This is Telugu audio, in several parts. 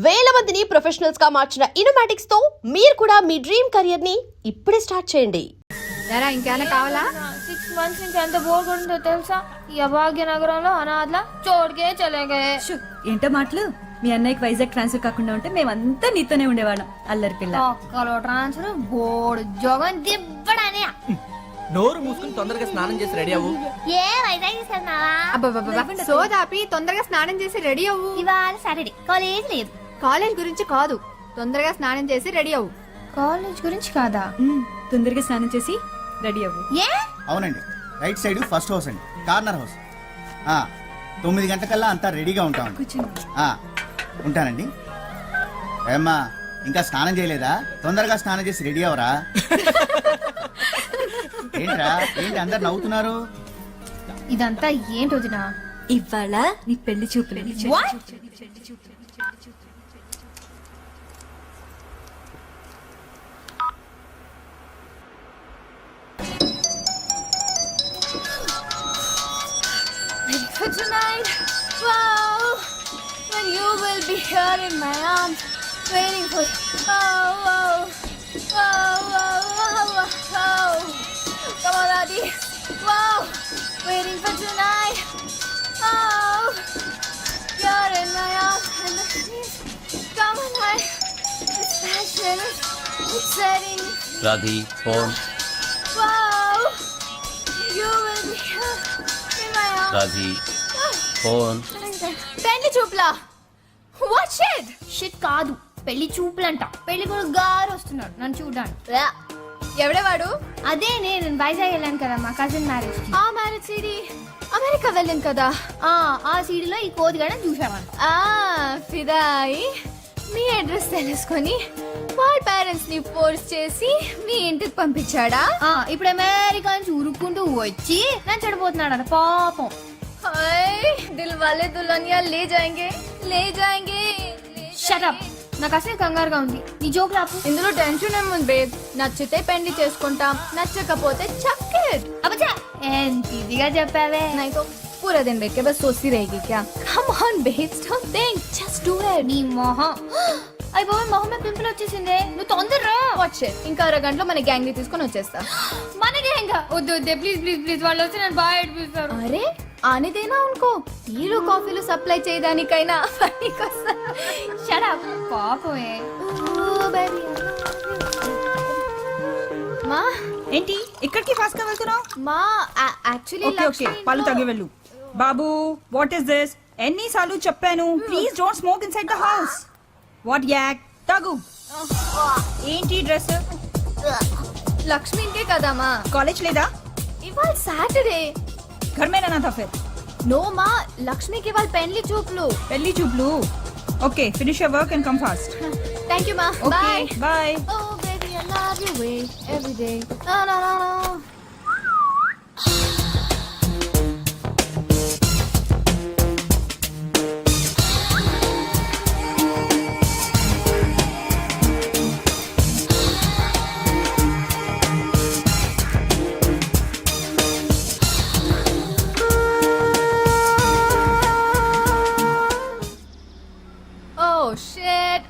వేల మందిని ప్రొఫెషనల్స్ గా మార్చిన ఇనోమాటిక్స్ తో మీరు కూడా మీ డ్రీమ్ కెరియర్ ని ఇప్పుడే స్టార్ట్ చేయండి. ఇంకేమైనా కావాలా? 6 months నుంచి ఎంత బోర్ కొడుతుందో తెలుసా? ఈ అభాగ్యనగరంలో అనాథలా చోటుకే చలేగే. ఏంటో మాటలు. మీ అన్నయ్యకి వైజాగ్ ట్రాన్స్ఫర్ కాకుండా ఉంటే మేమంతా నీతోనే ఉండేవాళ్ళం. అల్లరి పిల్ల. ఒక్కలో ట్రాన్స్ఫర్ బోర్డు జోగం దిబ్బడానే. నోరు మూసుకుని తొందరగా స్నానం చేసి రెడీ అవ్వు. ఏ వైజాగ్ తీసుకెళ్తున్నావా? అబ్బబ్బబ్బా, సోదాపి తొందరగా స్నానం చేసి రెడీ అవ్వు. ఇవాళ సాటర్డే కాలేజ్ లేదు. కాలేజ్ గురించి కాదు, తొందరగా స్నానం చేసి రెడీ అవ్వు. కాలేజ్ గురించి కాదా? తొందరగా స్నానం చేసి రెడీ అవ్వు. ఏ? అవునండి, రైట్ సైడ్ ఫస్ట్ హౌస్ అండి, కార్నర్ హౌస్. 9 గంటలకల్లా అంతా రెడీగా ఉంటామండి. కూర్చోండి. ఉంటానండి. ఏమ్మా ఇంకా స్నానం చేయలేదా? తొందరగా స్నానం చేసి రెడీ అవరా. ఏంట్రా ఏంటి అందరు నవ్వుతున్నారు? ఇదంతా ఏంటి వదినా? ఇవాళ నీ పెళ్లి చూపులు. For tonight, wow, when you will be here in my arms, waiting for you. Oh, wow, wow, wow, wow, wow. Come on, Adi. Wow, waiting for tonight. Oh, you're in my arms and the trees come alive. It's passionate, it's setting. Radhi phone. Wow, you will be here in my arms. Radhi phone. పెళ్లి చూపులా? What shit? షిట్ కాదు, పెళ్లి చూపులంట. పెళ్లి కూడా గారు వస్తున్నాడు నన్ను చూడడానికి. ఎవడే వాడు? అదే నేను వైజాగ్ వెళ్ళాను కదా మా కజిన్ మ్యారేజ్. ఆ మ్యారేజ్ సీడీ అమెరికా వెళ్ళాను కదా. ఆ సీడీలో ఈ కోతిగాడని చూసామని. ఫిదాయి మీ అడ్రస్ తెలుసుకొని వాళ్ళ పేరెంట్స్ ని ఫోర్స్ చేసి మీ ఇంటికి పంపించాడా? ఇప్పుడు అమెరికా నుంచి ఉరుక్కుంటూ వచ్చి నన్ను చెడిపోతున్నాడు అన్న పాపం. దిల్ వాలే దుల్హనియా లే జాయింగే లే జాయింగే. షట్ అప్, నాకు అసలు కంగారుగా ఉంది. నీ జోక్ లాపు. ఇందులో టెన్షన్ ఏముంది బేబ్? నచ్చితే పెళ్లి చేసుకుంటాం, నచ్చకపోతే చక్కెట్. అబ్బా ఎంత ఇదిగా చెప్పావే. नहीं तो पूरा दिन बैठ के बस सोचती रहेगी क्या? Come on babes, don't think, just do it. నీ మొహం అయిపోయి మొహం మీద పింపుల్ వచ్చేసిందే. నువ్వు తొందరరా. Watch it. ఇంకా అరగంటలో మన గ్యాంగ్ ని తీసుకొని వచ్చేస్తా. మనకే ఇంకా వద్దు వద్దే ప్లీజ్ ప్లీజ్ ప్లీజ్. వాళ్ళు వచ్చి నన్ను బాగా ఏడిపిస్తారు. అరే ఆనే దేనా ఉनको టీలు కాఫీలు సప్లై చేయడానికైనా పనికొస్తా. షట్ అప్ పాపమే. మా ఏంటి ఇక్కడికి ఫాస్ట్ గా వెళ్తున్నావు? మా యాక్చువల్లీ ఓకే ఓకే పళ్ళు తగ్గి వెళ్ళు. బాబు వాట్ ఇస్ దిస్? ఎన్నిసార్లు చెప్పాను please don't smoke inside the house. What yuck తగు. ఏంటి డ్రెస్? లక్ష్మి ఇంకే కదా మా. కాలేజ్ లేదా? ఇవాళ సాటర్డే. घर में रहना था फिर. నో మా, లక్ష్మికి ఇవాళ పెళ్లి చూపులు. పెళ్లి చూపులు. Okay finish your work and come fast. Thank you మా. Okay bye bye. Oh baby, I love you way every day. No, no, no, no. Oh shit.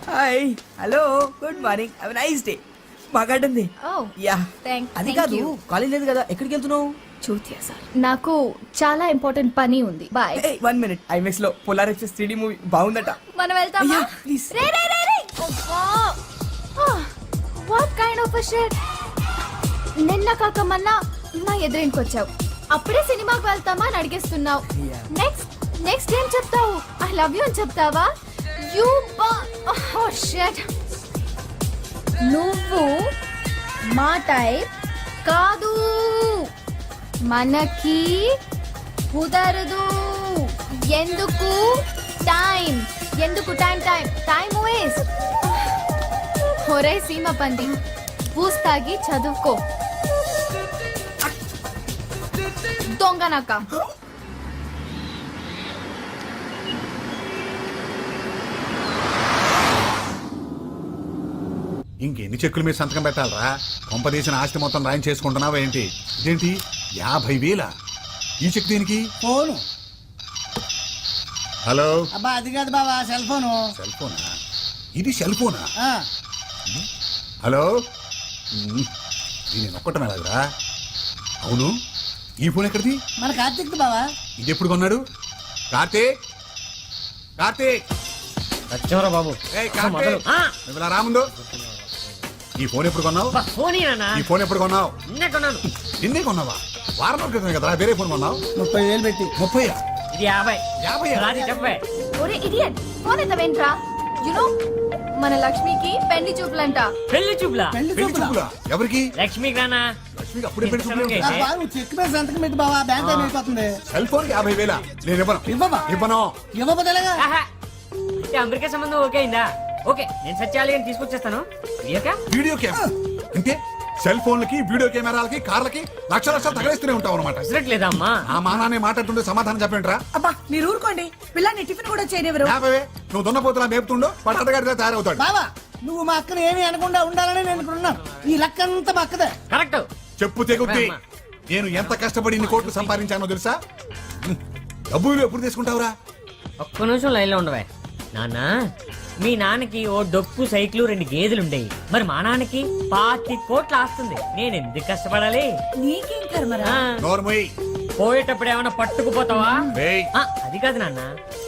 Hi hello good morning have a nice day. బాగా ఆడింది. Oh, యా thank అది you. కాదు కాలేజ్ లేదు కదా, ఎక్కడికి వెళ్తున్నావు? చూతియా సార్, నాకు చాలా ఇంపార్టెంట్ పని ఉంది. బాయ్. 1 minute ఐమెక్స్ లో పోలార్ ఎక్స్ప్రెస్ 3D మూవీ బాగుందట. మనం వెళ్తామా? Yeah, please. Ray ray ray ray. What kind of a shit. నిన్న కాక మొన్న మా ఎదురింటికి వచ్చావు, అప్పుడే సినిమాకి వెళ్తామా అని అడిగేస్తున్నావు. Yeah. నెక్స్ట్ ఏం చెప్తావు? ఐ లవ్ యూ అని చెప్తావా? You shit. నువ్వు మా టైప్ కాదు, మనకి కుదరదు. ఎందుకు టైం టైం వేస్ట్. ఒరే సీమ పంది, పూస్తాగి చదువుకో దొంగనక్క. ఇంకెన్ని చెక్కులు మీరు సంతకం పెట్టాలరా? కొంపదీసిన ఆస్తి మొత్తం రాయం చేసుకుంటున్నావా ఏంటి? ఇదేంటి 50,000? ఈ చెక్ దేనికి? ఫోను. హలో అబ్బా అది కాదు బావా సెల్ ఫోను. సెల్ ఫోనా? ఇది సెల్ ఫోనా? ఆ, హలో నేను ఒక్కటం ఎలాగరా? అవును, ఈ ఫోన్ ఎక్కడిది? మన కార్తీక్ బావా. ఇది ఎప్పుడు కొన్నాడు? కార్తీక్, కార్తీక్, వచ్చారా బాబు? ఏయ్ కార్తీక్, నువ్వు ఇలా రా ముందు. ఈ ఫోన్ ఎప్పుడు కొన్నావు? ఈ ఫోన్ ఎప్పుడు కొన్నావు? నిన్నే కొన్నావా? వారం క్రితం కదా వేరే ఫోన్ కొన్నావు. 30,000 పెట్టి. 30? ఇది 50. 50? చెప్పే. ఒరే ఇడియట్ ఫోన్ ఎత్తవేంట్రా? యునో మన లక్ష్మికి పెళ్లి చూపులంట. పెళ్లి చూపులా? పెళ్లి పెళ్లి చూపులా? చూపులా? ఎవరికి? లక్ష్మికి రానా? లక్ష్మికి అప్పుడే పెళ్లి చూపులు? ఆ, బావ, నువ్వు చెక్ మీద సంతకం పెట్టి బావా, బ్యాంక్ టైం అయిపోతుంది. సెల్ ఫోన్ కి 50,000 నేను ఇవ్వను. ఇవ్వవా? ఇవ్వను. ఇవ్వబోదేలాగా. ఆహా. అంటే అమెరికా సంబంధం ఓకే అయిందా? ఓకే, నేను సత్యాలి అని తీసుకొచ్చేస్తాను. వీడియో కెమెరా అంటే సెల్ ఫోన్లకి, వీడియో కెమెరాలకి, కార్లకి లక్షలు తగలేస్తూనే ఉంటావు అనమాట. లేదా అమ్మా? ఆ మానాన్ని మాట్లాడుతుంటే సమాధానం చెప్పండిరా. అబ్బా మీరు ఊరుకోండి, పిల్లాన్ని టిఫిన్ కూడా చేయనివ్వరు. యాభవే, నువ్వు దున్నపోతులా మేపుతుండో పట్టడగాడితో తయారవుతాడు. బావా నువ్వు మా అక్కని ఏమీ అనకుండా ఉండాలని నేను ఇక్కడ ఉన్నాను. ఈ లెక్క అంతా మా అక్కదే. కరెక్ట్. చెప్పు తెగుద్ది. నేను ఎంత కష్టపడి ఇన్ని కోట్లు సంపాదించానో తెలుసా? డబ్బులు ఎప్పుడు తీసుకుంటావురా? ఒక్క నిమిషం లైన్ లో ఉండవే. నాన్న, మీ నాన్నకి ఓ డొక్కు సైకిల్ 2 గేదెలు ఉండేవి. మరి మా నాన్నకి 25 కోట్లు ఆస్తుంది. నేను ఎందుకు కష్టపడాలి? నీకేం కర్మరా? ఆ, నోర్మోయ్. పోయేటప్పుడు ఏమైనా పట్టుకుపోతావా? ఏయ్. ఆ, అది కాదు నాన్న.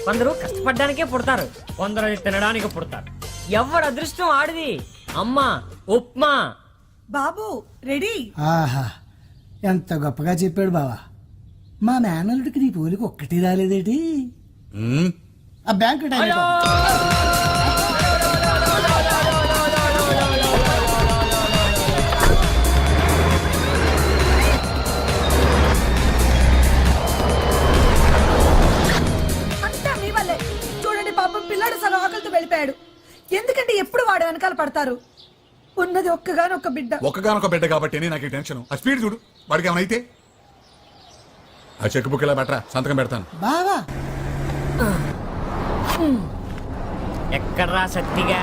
కొందరు కష్టపడ్డానికే పుడతారు, కొందరు అది తినడానికి పుడతారు. ఎవరు అదృష్టం ఆడిది. అమ్మా ఉప్మా. బాబు రెడీ. ఆహా ఎంత గొప్పగా చెప్పాడు బావా. మా మేనల్లుడికి నీ పోలికి ఒక్కటి రాలేదేటి? ఉమ్, ఆ బ్యాంక్ టైం అయిపోతుంది. అంతా మీ వల్లే. చూడండి పాపం పిల్లాడు సగం ఆకలితో వెళ్ళిపోయాడు. ఎందుకంటే ఎప్పుడు వాడు వెనకాల పడతారు. ఉన్నది ఒక్కగానొక్క బిడ్డ. ఒక్కగానొక బిడ్డ కాబట్టి నాకు ఈ టెన్షన్. ఆ స్పీడ్ చూడు, వాడికి ఏమైనా అయితే. ఆ చెక్ బుక్ ఇలా బెటరా, సంతకం పెడతాను. బావా ఎక్కడ్రా సత్తిగా?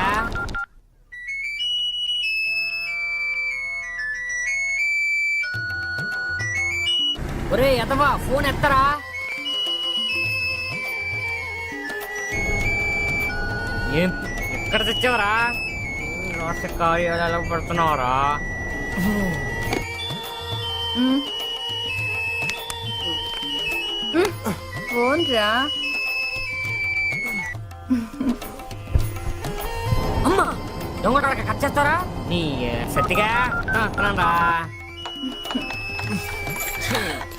ఒరే ఎదవా, ఫోన్ ఎత్తరా. ఏం ఎక్కడ తెచ్చావరా? రాష్ట్ర కార్యాలయాలకు పెడుతున్నావరా? ఫోన్ రా. అమ్మా, దొంగటానికి కట్ చేస్తారా? నీ సత్తిగా రా.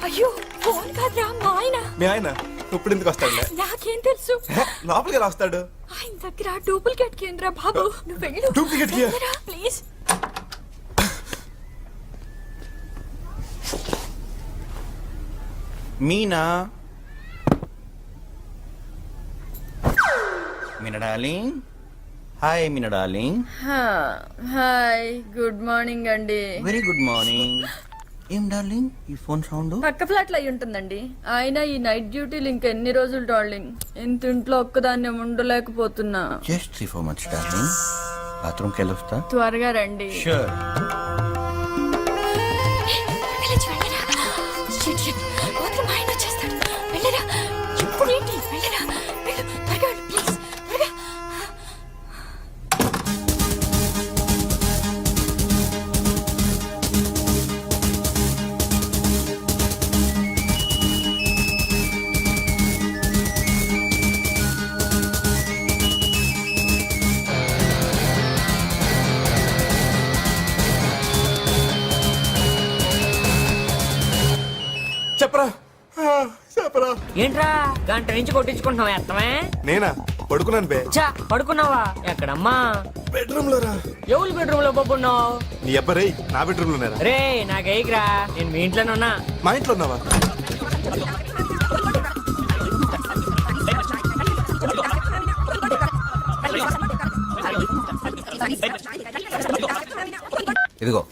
అయ్యో ఫోన్ కాదురా మా ఆయన. మీ ఆయన ఇప్పుడు ఎందుకు వస్తాడు? నాకేం తెలుసు. లోపలికి ఎలా వస్తాడు? ఆయన దగ్గర డూప్లికేట్ కేంద్ర బాబు. నువ్వు వెళ్ళు. డూప్లికేట్ కి? Please. Meena, Meena darling. Hi Meena darling. Hi, good morning అండి. Very good morning. ఏం డార్లింగ్ ఈ ఫోన్ సౌండ్? పక్క ఫ్లాట్ లో అయి ఉంటుందండి. ఆయన ఈ నైట్ డ్యూటీలు ఇంకెన్ని రోజులు డార్లింగ్? ఇంత ఇంట్లో ఒక్కదాన్ని ఉండలేకపోతున్నా. Just 3-4 months darling. బాత్రూమ్కి వెళ్ళొస్తా. త్వరగా రండి. షూర్. చెప్పరా చెప్పరా. ఏంట్రా గంట నుంచి కొట్టించుకుంటున్నావా? ఎత్తమే. నేనా పడుకున్నాను బే. చా, పడుకున్నావా? ఎక్కడమ్మా? బెడ్రూమ్ లో రా. ఎవరి బెడ్రూమ్ లో పడుకున్నావు? నీ అబ్బరే నా బెడ్రూమ్ లోనేరా. రే నాకేగిరా, నేను మీ ఇంట్లోనే ఉన్నా. మా ఇంట్లో ఉన్నావా? ఇదిగో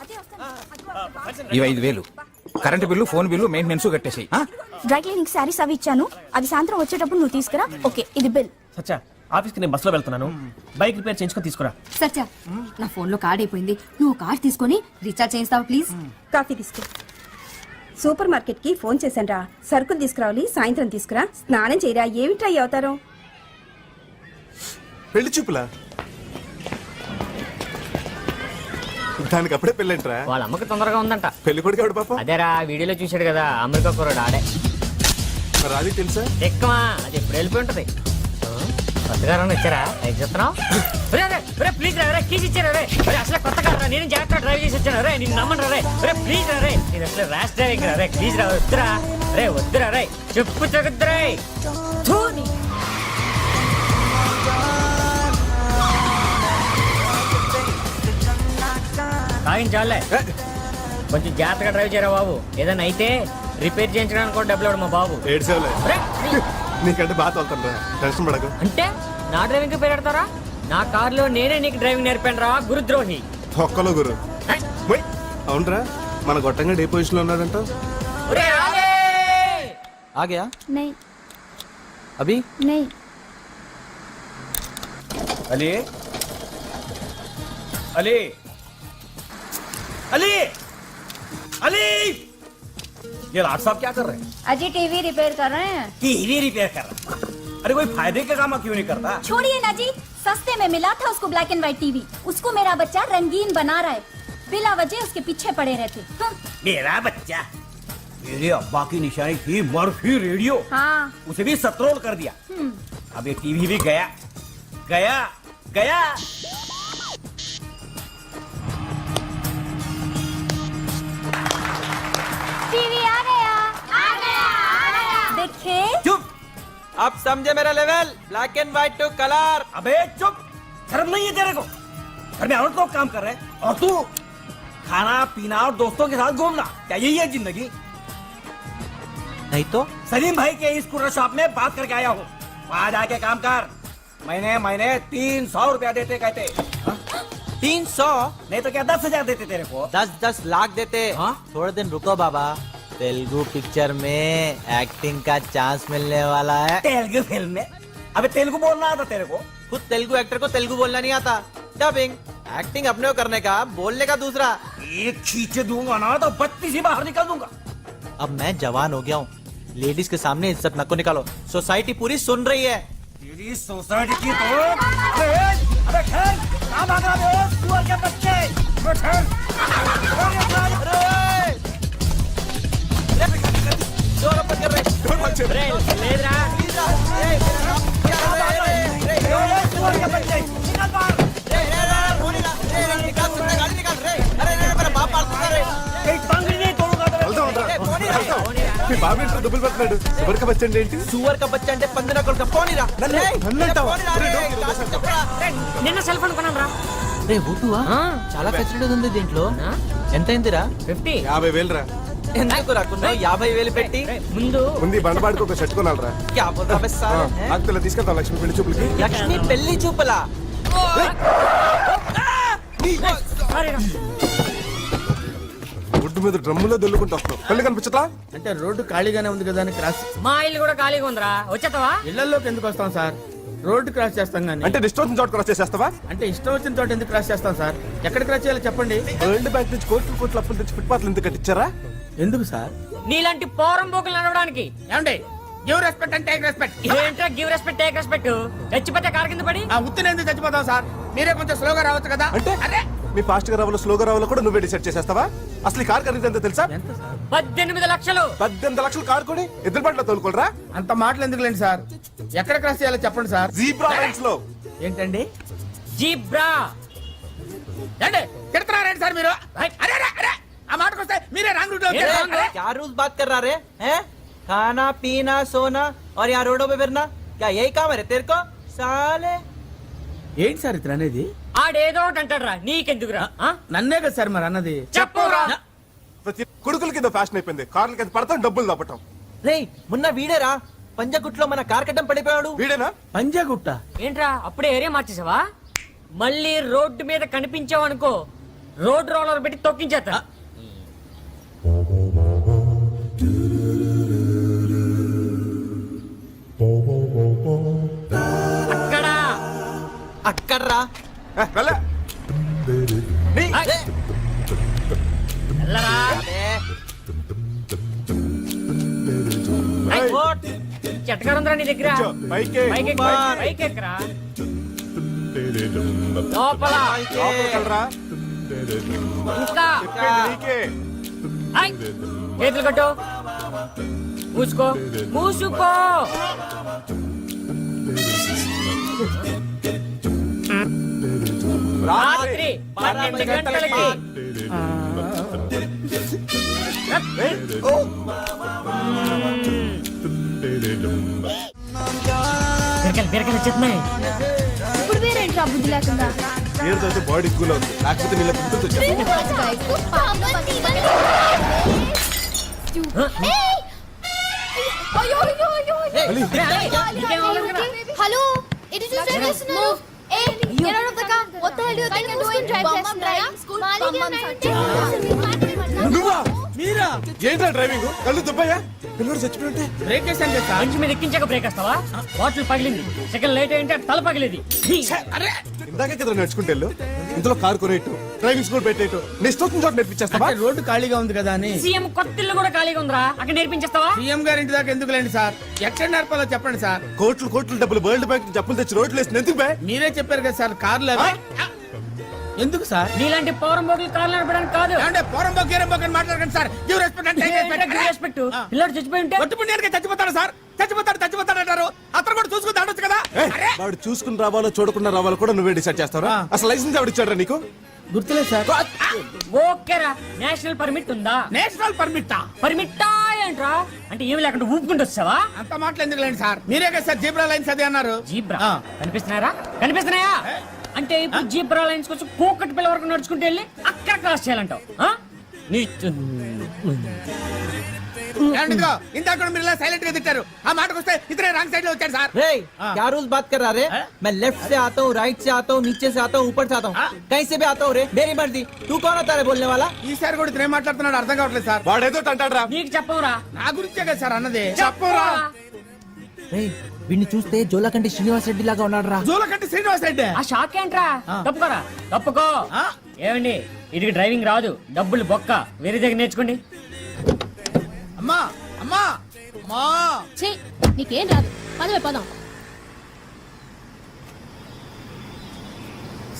ఇవి 5,000. Current bill, phone bill, maintenance కట్టేసి. డ్రై క్లీనింగ్ శారీస్ అవి ఇచ్చాను. అవి సాయంత్రం వచ్చేటప్పుడు నువ్వు తీసుకురా. ఓకే, ఇది బిల్. సచ్చా, ఆఫీస్కి నేను బస్సులో వెళ్తున్నాను. బైక్ రిపేర్ చేయించుకొని తీసుకురా. సత్య, నా ఫోన్ లో కార్డ్ అయిపోయింది. నువ్వు కార్డ్ తీసుకొని రీఛార్జ్ చేయిస్తావా ప్లీజ్? కాఫీ తీసుకో. సూపర్ మార్కెట్ కి ఫోన్ చేశాను రా. సరుకులు తీసుకురావాలి, సాయంత్రం తీసుకురా. స్నానం చేయరా. ఏమి ట్రై అవుతారు? పెళ్లి చూపులా? దానికి అప్పుడే పెళ్ళంటరా? వాళ్ళ అమ్మకి తొందరగా ఉందంట. పెళ్లి కొడుకు ఎవడు పాప? అదేరా వీడియోలో చూశాడు కదా అమెరికా కుర్రాడు ఆడే. మరి అది తెలుసా? ఎక్కమా అది ఎప్పుడు వెళ్ళిపోయి ఉంటది. కొత్తగా వచ్చారా లైక్ చెప్తున్నావు? ప్లీజ్ రే కీస్ ఇచ్చారా రే? అసలు కొత్త కారా నేను జాగ్రత్త డ్రైవ్ చేసి వచ్చాను రే. నేను నమ్మను రే. ప్లీజ్ రే నేను అసలు ర్యాష్ డ్రైవింగ్ రా రే. ప్లీజ్ రా వద్దురా రే వద్దురా రే చెప్పు తగ్గుద్దురా. తాగించాలే కొంచెం జాగ్రత్తగా డ్రైవ్ చేయరా బాబు. ఏదైనా అయితే రిపేర్ చేయించడానికి కూడా డబ్బులు ఇవ్వడు మా బాబు. ఏడ్చేవలే నీకంటే బాగా తోలుతాను రా, టెన్షన్ పడకు. అంటే నా డ్రైవింగ్ కి పెడతారా? నా కారులో నేనే నీకు డ్రైవింగ్ నేర్పాను రా గురుద్రోహి. ఒక్కలో గురు అవునరా, మన గొట్టంగా డే పొజిషన్ లో ఉన్నాడంట. आ गया नहीं अभी नहीं अली अली अली अली ये राज साहब क्या कर रहे हैं? अजी टीवी रिपेयर कर रहे हैं। टीवी रिपेयर कर रहा है। अरे कोई फायदे का काम क्यों नहीं करता? छोड़िए ना जी, सस्ते में मिला था उसको ब्लैक एंड व्हाइट टीवी। उसको मेरा बच्चा रंगीन बना रहा है, बिला वजह उसके पीछे पड़े रहते। मेरा बच्चा मेरे अब्बा की निशानी थी मर्फी रेडियो, हाँ उसे भी सत्रोल कर दिया। अब ये टीवी भी गया गया गया। टीवी आ गया आ गया आ गया। देखे चुप, अब समझे मेरा level, black and white to colour. अबे चुप, शर्म नहीं है तेरे को? घर में औरत लोग काम कर रहे हैं और तू खाना पीना और दोस्तों के साथ घूमना, क्या यही है जिंदगी? नहीं तो सलीम भाई के स्कूटर शॉप में बात करके आया हूँ, वहाँ जाके काम कर। महीने महीने 300 रुपया देते कहते। 300 नहीं तो क्या 10,000 देते तेरे को? 10-10 लाख देते। हाँ? थोड़े दिन रुको बाबा, तेलुगु पिक्चर में एक्टिंग का चांस मिलने वाला है। तेलुगु फिल्म में? अबे तेलुगु बोलना आता तेरे को? खुद तेलुगु एक्टर को तेलुगु बोलना नहीं आता। डबिंग एक्टिंग अपने को करने का, बोलने का दूसरा। एक खींच दूंगा ना तो 32 ही बाहर निकल दूंगा। अब मैं जवान हो गया हूँ, लेडीज के सामने इज्जत नको निकालो, सोसाइटी पूरी सुन रही है। तेरी सोसाइटी की तो अबे खेल कहाँ भाग रहा है सुअर के बच्चे? अबे खेल जोर अपन कर रहे లేదురా सुअर के बच्चे निकल बाहर। गाड़ी निकाल रहे। अरे मेरा बाप पालतू कर रहे। कहीं टांग नहीं तोड़ूंगा మీ బాబు ఇంట్లో దుబ్బులు పెట్టినాడు. ఎవరికి వచ్చండి ఏంటి? सुअर का बच्चा అంటే పందిన కొడుకు పోనిరా నన్నంటావా? నిన్న సెల్ ఫోన్ కొన్నాను రా. రే బుట్టువా చాలా ఫెసిలిటీస్ ఉంది దీంట్లో. ఎంత అయిందిరా? 50. 50,000 రా. ఎందుకు రాకుండా 50,000 పెట్టి ముందు ముందు బండబాడికి ఒక షర్ట్ కొనాలరా. క్యా బోల్ రहा है साले? అంతలో తీసుకెళ్తాం లక్ష్మి పెళ్లి చూపులకి. లక్ష్మి పెళ్లి చూపలా? గుడ్డు మీద డ్రమ్ములో దొల్లుకుంటూ వస్తాం. పెళ్లి కనిపించట్లా? అంటే రోడ్డు ఖాళీగానే ఉంది కదా అని క్రాస్ మా ఇల్లు కూడా ఖాళీగా ఉందిరా వచ్చేస్తావా? ఇళ్లలోకి ఎందుకు వస్తాం సార్? రోడ్డు క్రాస్ చేస్తాం గానీ. అంటే ఇష్టం వచ్చిన చోట క్రాస్ చేసేస్తావా? అంటే ఇష్టం వచ్చిన చోట ఎందుకు క్రాస్ చేస్తాం సార్? ఎక్కడ క్రాస్ చేయాలో చెప్పండి. వరల్డ్ బ్యాంక్ నుంచి కోట్లు అప్పులు తెచ్చి ఫుట్పాత్లు ఎందుకు కట్టించారా? ఎందుకు సార్? నీలాంటి పోరం పోకులు నడవడానికి. ఏమండి గివ్ రెస్పెక్ట్ అంటే టేక్ రెస్పెక్ట్. ఏంట్రా గివ్ రెస్పెక్ట్ టేక్ రెస్పెక్ట్? చచ్చిపోతే కారు కింద పడి ఆ ఉత్తిని ఎందుకు చచ్చిపోతాం సార్? మీరే కొంచెం స్లోగా రావచ్చు కదా. అంటే అరే మీ ఫాస్ట్ గా రావాలో స్లోగా రావాలో కూడా నువ్వే డిసైడ్ చేసేస్తావా? అసలు ఈ కార్ ఖరీదు ఎంత తెలుసా? ఎంత సార్? 18 లక్షలు. 18 లక్షలు కార్ కొని ఎద్దుల బండిలో తోలుకోరా? అంత మాటలు ఎందుకులేండి సార్? ఎక్కడ క్రాస్ చేయాలో చెప్పండి సార్. జీబ్రా లైన్స్ లో. ఏంటండి జీబ్రా. తిడుతున్నారేంటి సార్ మీరు? అరే అరే అరే ఆ మాటకు వస్తే మీరే రాంగ్ రూట్ లో వచ్చారు. क्या रूल्स बात कर रहा रे हैं? खाना पीना सोना और यहाँ रोडों पे फिरना, क्या यही काम है तेरे को साले? ఏంటి సార్ ఇతను అనేది? ఆడేదో ఒకటి అంటాడురా నీకెందుకురా? నన్నే కదా సార్ మరి అన్నది. చెప్పురా. ప్రతి కొడుకులకి కింద ఫ్యాషన్ అయిపోయింది. కార్ల కింద పడతాం డబ్బులు దాపటం. రే మొన్న వీడేరా పంజగుట్లో మన కార్కట్టం పడిపోయాడు. వీడేనా? పంజాగుట్ట ఏంట్రా అప్పుడే ఏరియా మార్చేసావా? మళ్ళీ రోడ్డు మీద కనిపించావు అనుకో రోడ్ రోలర్ పెట్టి తొక్కించేస్తా. అక్కడ అక్కడ్రా వెళ్ళ. వెళ్ళరా. ఓట్ చెట్టగారుందిరా నీ దగ్గర. పైకి. పైకి ఎక్కురా. లోపల ఇంకా ఐ, చేతులు కట్టు మూసుకో మూసుకో. రాత్రి 12 గంటలకి బీరకాయలు వచ్చేస్తున్నాయి. ఇప్పుడు వేరేంట్రా బుద్ధి లేకుండా బాడీ కూల్ అవుతుంది, లేకపోతే నీళ్ళ పుట్టుకు హలో ఇటు చూసేస్తున్నారు. Get out of the car. What the hell do you think you're doing? Drive lesson, right? School మీరా ఏంటా డ్రైవింగ్? కళ్ళు దుబ్బయ్యా, పిల్లడు చచ్చిపోయింటే బ్రేక్ చేశాను కదా సార్. ఇంటి మీద ఎక్కించాక బ్రేక్ వస్తావా? బాటిల్ పగిలింది, సెకండ్ లేట్ అయింటే తల పగిలింది. అరే ఇందాకే కదా నడుచుకుంటే వెళ్ళు, ఇందులో కారు కొనేట్టు డ్రైవింగ్ స్కూల్ పెట్టేట్టు నీ ఇష్టం చోట నేర్పించేస్తావా? రోడ్డు ఖాళీగా ఉంది కదా అని. సీఎం కొత్త ఇల్లు కూడా ఖాళీగా ఉందిరా, అక్కడ నేర్పించేస్తావా? సీఎం గారి ఇంటి దాకా ఎందుకు లేండి సార్, ఎక్కడ నేర్పాలో చెప్పండి సార్. కోట్లు కోట్లు డబ్బులు వరల్డ్ బ్యాంక్ చెప్పులు తెచ్చి రోడ్లు వేసిన ఎందుకు బే? మీరే చెప్పారు కదా సార్ కార్లు అవి. ఎందుకు సార్? నీలాంటి పౌరం బోగులు కాళ్ళు నడపడానికి కాదు. అంటే పోరం బొగ్గేరం బొగ్గని మాట్లాడకండి సార్. గివ్ రెస్పెక్ట్ అంటే రెస్పెక్ట్. పిల్లడు చచ్చిపోయి ఉంటే ఒట్టుపుణ్యానికి చచ్చిపోతాడు సార్, చచ్చిపోతాడు అంటారు. అతను కూడా చూసుకుని దాడొచ్చు కదా. వాడు చూసుకుని రావాలో చూడకుండా రావాలో కూడా నువ్వే డిసైడ్ చేస్తావా? అసలు లైసెన్స్ ఎవరు ఇచ్చాడ్రా నీకు? గుర్తులేదు సార్. ఓకేరా, నేషనల్ పర్మిట్ ఉందా? నేషనల్ పర్మిట్టా? పర్మిట్టా ఏంట్రా? అంటే ఏమి లేకుండా ఊపుకుంటూ వచ్చావా? అంత మాటలు ఎందుకు లేండి సార్, మీరే కదా సార్ జీబ్రా లైన్స్ అది అన్నారు. జీబ్రా కనిపిస్తున్నారా? కనిపిస్తున్నాయా? అంటే ఇప్పుడు జీబ్రా లైన్స్ కోసం కోకట్ పిల్ల వరకు నడుచుకుంటూ వెళ్ళి అక్కడ క్రాస్ చేయాలంటావు? ఇందాక మీరు సైలెంట్ గా తిట్టారు, ఆ మాటకు వస్తే ఇతరే రాంగ్ సైడ్ లో వచ్చాడు సార్. रे क्या रूल्स बात कर रहा रे? मैं लेफ्ट से आता हूँ, राइट से आता हूँ, नीचे से आता हूँ, ऊपर से आता हूँ, कहीं से भी आता हूँ रे, मेरी मर्जी. तू कौन होता है बोलने वाला? ఈసారి కూడా ఇతనే మాట్లాడుతున్నాడు, అర్థం కావట్లేదు సార్. వాడేదో అంటాడ్రా. నీకు చెప్పవురా? నా గురించే కదా సార్ అన్నది. చెప్పరా? రే వీడిని చూస్తే జోలకంటి శ్రీనివాస్ రెడ్డి లాగా ఉన్నాడు రా. జోలకంటి శ్రీనివాస్ రెడ్డి. ఆ షాక్ ఏంట్రా? తప్పుకోరా, తప్పుకో. ఏమండి, ఇదికి డ్రైవింగ్ రాదు, డబ్బులు బొక్క, వేరే దగ్గర నేర్చుకోండి. అమ్మా అమ్మా అమ్మా, నీకేం రాదు, పదవే పదం.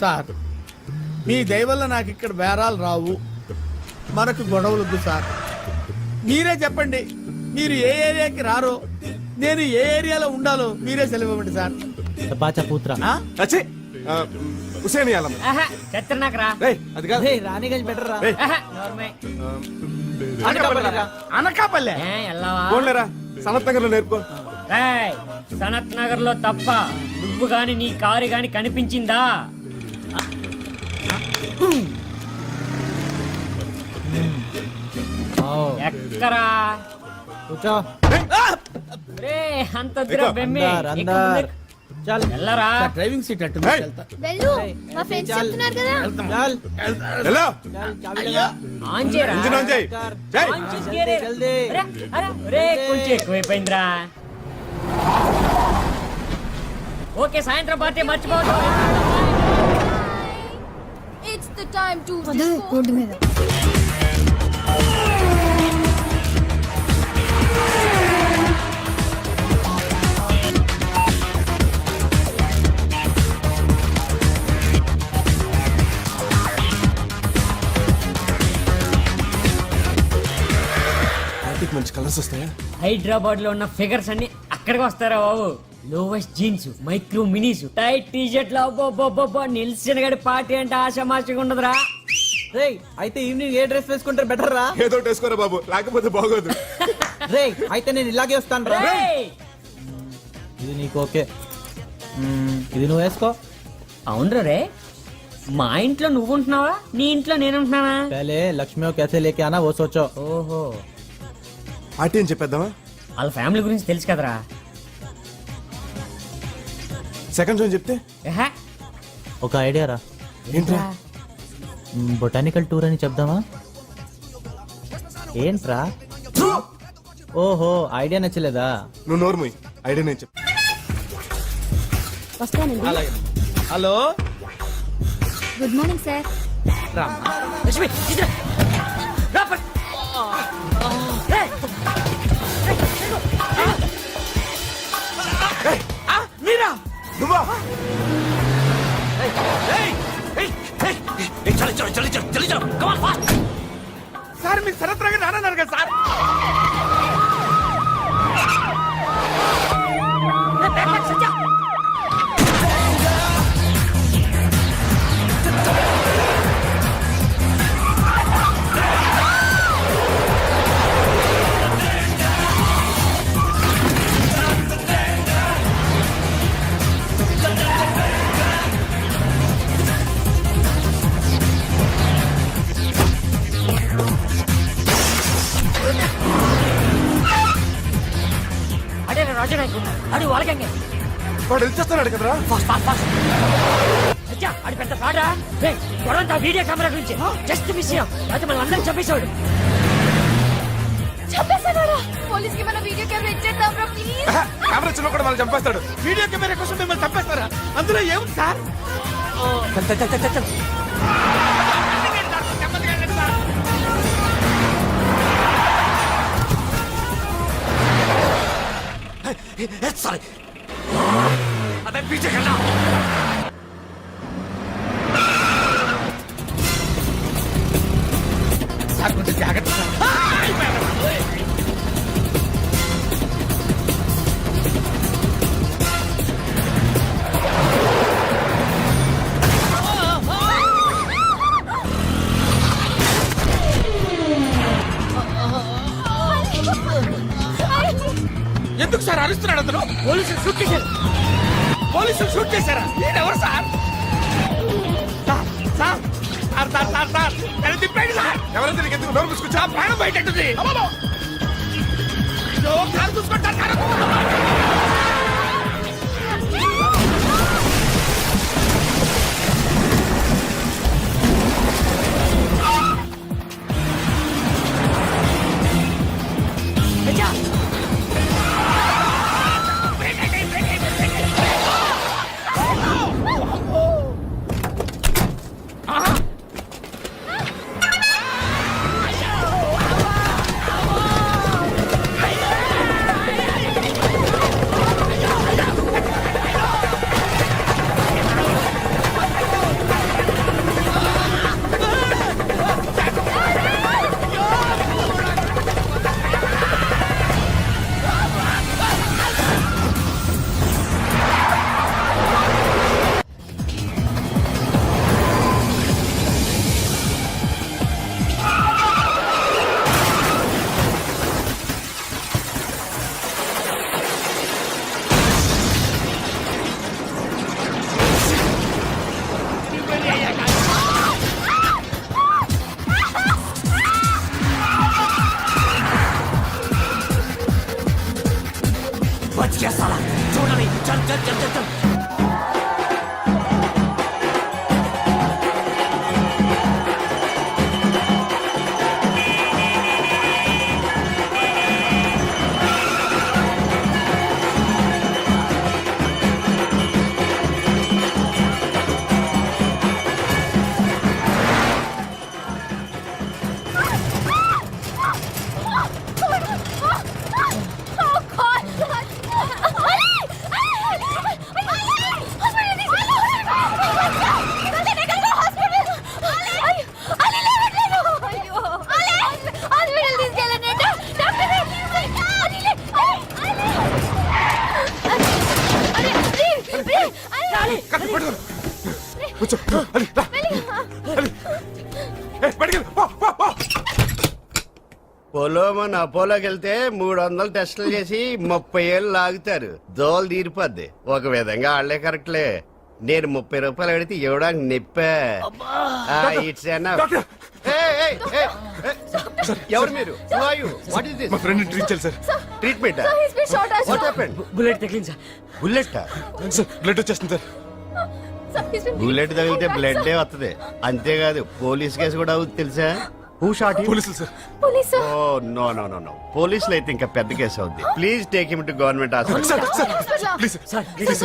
సార్ మీ దయ వల్ల నాకు ఇక్కడ బేరాలు రావు, మనకు గొడవలు వద్దు సార్. మీరే చెప్పండి, మీరు ఏ ఏరియాకి రారో, నేను ఏ ఏరియాలో ఉండాలో మీరే సెలవు ఇవ్వండి సార్. బాచా పూత్రా అచ్చే హుసేన్ యాలం. చెత్తనాకరా? రేయ్ అది కాదు. రే రాణిగంజ్ బెటర్ రా. అనకాపల్లె ఎల్లవా? పోన్లేరా, సనత్ నగర్ లో నేర్పుకో. సనత్ నగర్ లో తప్ప నువ్వు గాని నీ కారు గాని కనిపించిందా? ఎక్కరా? కూర్చో. రే అంత దూరం బెమ్మి. చల్ ఎల్లరా? డ్రైవింగ్ సీట్ అట్టు ఏయ్. వెళ్తా. వెళ్ళు, మా ఫ్రెండ్స్ చెప్తున్నారు కదా. చల్ హలో ఆన్ చేయరా? ఇంజిన్ ఆన్ చేయి. చేయి. ఆన్ చేసి గేరే. జల్దీ. అరే, అరే, రే కొంచెం ఎక్కువైపోయిందిరా. ఓకే, సాయంత్రం పార్టీ మర్చిపోవద్దు. It's the time to road మీద వాటికి మంచి కలర్స్ వస్తాయా? హైదరాబాద్ లో ఉన్న ఫిగర్స్ అన్ని అక్కడికి వస్తారా బాబు? Lowest jeans, micro minis, tight T షర్ట్లు, అబ్బో నిల్సిన గడి పార్టీ అంటే ఆశామాషగా ఉండదురా. రే అయితే ఈవినింగ్ ఏ డ్రెస్ వేసుకుంటారు బెటర్ రా? ఏదో ఒకటి వేసుకోరా బాబు, లేకపోతే బాగోదు. రే అయితే నేను ఇలాగే వస్తాను రా. రేయ్! ఇది నీకు ఓకే, ఇది నువ్వు వేసుకో. అవునరా రే, మా ఇంట్లో నువ్వు ఉంటున్నావా, నీ ఇంట్లో నేను ఉంటున్నానా? పहले లక్ష్మి कैसे लेके आना वो सोचो. ఓహో, పార్టీ అని చెప్పేద్దామా? వాళ్ళ ఫ్యామిలీ గురించి తెలుసు కదరా. సెకండ్ జోన్ చెప్తే ఏహే, ఒక ఐడియా రా, ఏంట్రా? బొటానికల్ టూర్ అని చెప్దామా? ఏంట్రా? ఓహో ఐడియా నచ్చలేదా? నువ్వు నోరు మూయి, ఐడియా నేను చెప్తా. వస్తానండి. Hello good morning sir. Lakshmi, ఇద్దరు. రా, పట్. రేయ్! మీరా? నువ్వా? సార్ మీరు సరత్రాగా రానన్నారు కదా సార్. అడే రాజు నాయకు అడి వాళ్ళకంగే వాడు వెళ్ళిచేస్తున్నాడు కదరా. సత్య అది పెద్ద ఫ్రాడా. గొడవంతా వీడియో కెమెరా గురించి జస్ట్ విషయం అయితే మనం అందరం చంపేశాడు. చంపేశాడా? పోలీస్ కి మన వీడియో కెమెరా ఇచ్చేద్దాం బ్రో ప్లీజ్. కెమెరా చిన్న కూడా వాళ్ళు చంపేస్తాడు. వీడియో కెమెరా కోసం మిమ్మల్ని చంపేస్తారా? అందులో ఏముంది సార్? అదే పీछे करना. సార్ కొంచెం జాగ్రత్త సార్. ఎందుకు సార్ అరుస్తున్నాడు అతను? పోలీసులు షూట్ చేశారు. పోలీసులు షూట్ చేశారా? ఎవరు sir? Sir sir sir sir sir sir ఎలా తిప్పండి సార్. ఎవరైతే నీకు ఎందుకు నోరు మూసుకొచ్చా? ఆ ప్రాణం బయటెట్టుంది. అయ్యో, కారు చూసుకుంటారు కారు. बच गया साला. छोड़ना नहीं. चल चल चल चल चल. పొలోమన్ అపోలోకి వెళ్తే 300 టెస్టులు చేసి 30 ఏళ్ళు లాగుతారు. దోలు తీరిపోద్ది. ఒక విధంగా వాళ్లే కరెక్ట్లే. నేను 30 రూపాయలు అడిగితే ఇవ్వడానికి నిప్పే. ఇట్స్ ఎవరు మీరు? మా ఫ్రెండ్ ట్రీట్ చేయాలి సార్. ట్రీట్మెంట్ బుల్లెట్ తగిలింది సార్. బుల్లెట్ సార్ బ్లడ్ వచ్చేస్తుంది సార్. బుల్లెట్ తగిలితే బ్లడ్ వస్తుంది. అంతేకాదు పోలీస్ కేసు కూడా అవుతుంది తెలుసా? హూ షాట్ పోలీసులు sir. Oh no no no no, పోలీసులు అయితే ఇంకా పెద్ద కేసు అవుద్ది. Please take him to government hospital. Sir sir please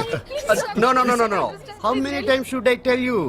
no no no no no. How many times should I tell you?